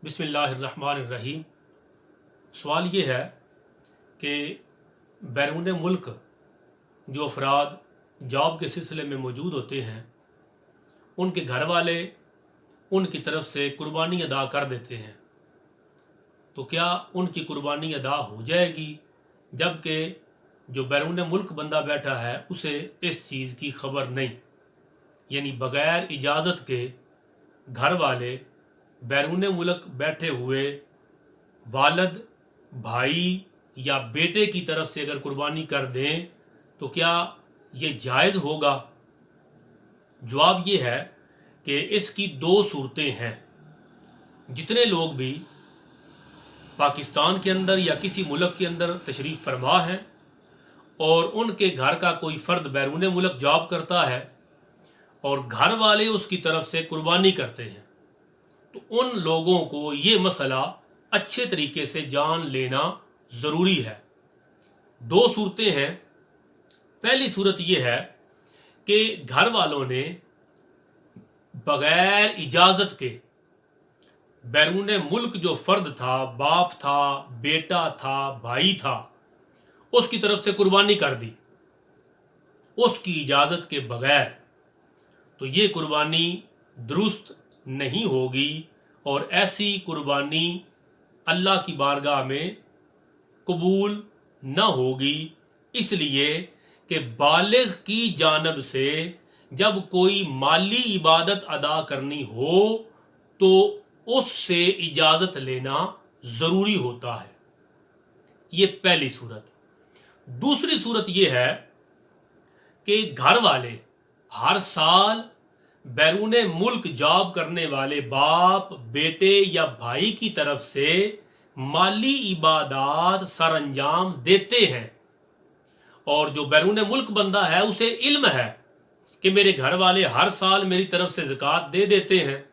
बिस्मिल्लाहिर्रहमानिर्रहीम। सवाल ये है कि बैरून मुल्क जो अफराद जॉब के सिलसिले में मौजूद होते हैं, उनके घर वाले उनकी तरफ से कुर्बानी अदा कर देते हैं, तो क्या उनकी कुर्बानी अदा हो जाएगी, जबकि जो बैरून मुल्क बंदा बैठा है उसे इस चीज़ की खबर नहीं। यानी बग़ैर इजाज़त के घर वाले बैरून मुल्क बैठे हुए वालिद, भाई या बेटे की तरफ से अगर कुर्बानी कर दें तो क्या ये जायज़ होगा? जवाब ये है कि इसकी दो सूरतें हैं। जितने लोग भी पाकिस्तान के अंदर या किसी मुल्क के अंदर तशरीफ़ फरमा हैं और उनके घर का कोई फ़र्द बैरून मुल्क जॉब करता है और घर वाले उसकी तरफ से कुर्बानी करते हैं, तो उन लोगों को ये मसला अच्छे तरीके से जान लेना ज़रूरी है। दो सूरतें हैं। पहली सूरत ये है कि घर वालों ने बग़ैर इजाज़त के बैरून मुल्क जो फ़र्द था, बाप था, बेटा था, भाई था, उसकी तरफ से कुर्बानी कर दी उसकी इजाज़त के बग़ैर, तो ये कुर्बानी दुरुस्त नहीं होगी और ऐसी कुर्बानी अल्लाह की बारगाह में कबूल न होगी। इसलिए कि बालिग की जानिब से जब कोई माली इबादत अदा करनी हो तो उससे इजाज़त लेना ज़रूरी होता है। ये पहली सूरत। दूसरी सूरत ये है कि घर वाले हर साल बैरून मुल्क जॉब करने वाले बाप, बेटे या भाई की तरफ से माली इबादत सर अंजाम देते हैं, और जो बैरून मुल्क बंदा है उसे इल्म है कि मेरे घर वाले हर साल मेरी तरफ से ज़कात दे देते हैं,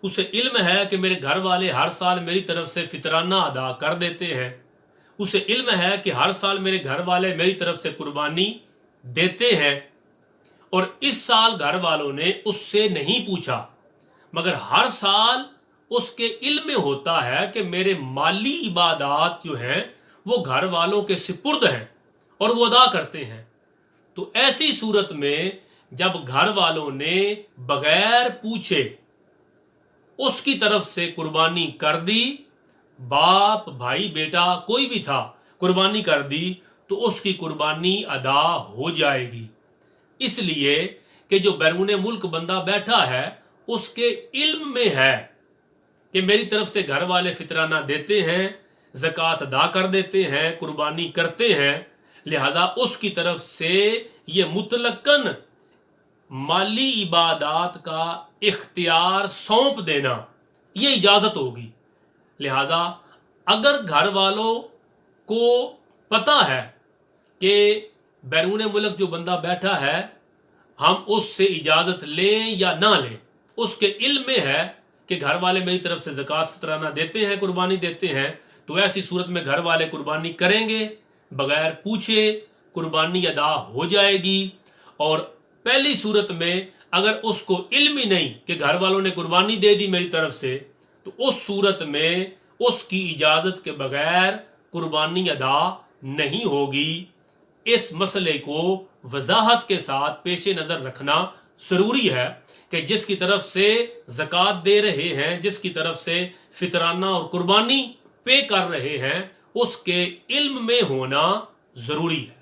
उसे इल्म है कि मेरे घर वाले हर साल मेरी तरफ से फितराना अदा कर देते हैं, उसे इल्म है कि हर साल मेरे घर वाले मेरी तरफ से कुर्बानी देते हैं, और इस साल घर वालों ने उससे नहीं पूछा, मगर हर साल उसके इल्म में होता है कि मेरे माली इबादत जो हैं वो घर वालों के सिपुर्द हैं और वो अदा करते हैं। तो ऐसी सूरत में जब घर वालों ने बगैर पूछे उसकी तरफ से कुर्बानी कर दी, बाप, भाई, बेटा कोई भी था, कुर्बानी कर दी, तो उसकी कुर्बानी अदा हो जाएगी। इसलिए कि जो बैरून मुल्क बंदा बैठा है उसके इल्म में है कि मेरी तरफ से घर वाले फितराना देते हैं, ज़कात अदा कर देते हैं, कुर्बानी करते हैं, लिहाजा उसकी तरफ से ये मुतलकन माली इबादत का इख्तियार सौंप देना ये इजाज़त होगी। लिहाजा अगर घर वालों को पता है कि बैरून मुल्क जो बंदा बैठा है हम उससे इजाज़त लें या ना लें, उसके इल्म में है कि घर वाले मेरी तरफ से ज़कात फितराना देते हैं, कुर्बानी देते हैं, तो ऐसी सूरत में घर वाले कुर्बानी करेंगे, बगैर पूछे कुर्बानी अदा हो जाएगी। और पहली सूरत में अगर उसको इल्म ही नहीं कि घर वालों ने कुर्बानी दे दी मेरी तरफ से, तो उस सूरत में उसकी इजाज़त के बगैर कुर्बानी अदा नहीं होगी। इस मसले को वजाहत के साथ पेश नज़र रखना ज़रूरी है कि जिसकी तरफ से ज़कात दे रहे हैं, जिसकी तरफ से फितराना और कुर्बानी पे कर रहे हैं, उसके इल्म में होना ज़रूरी है।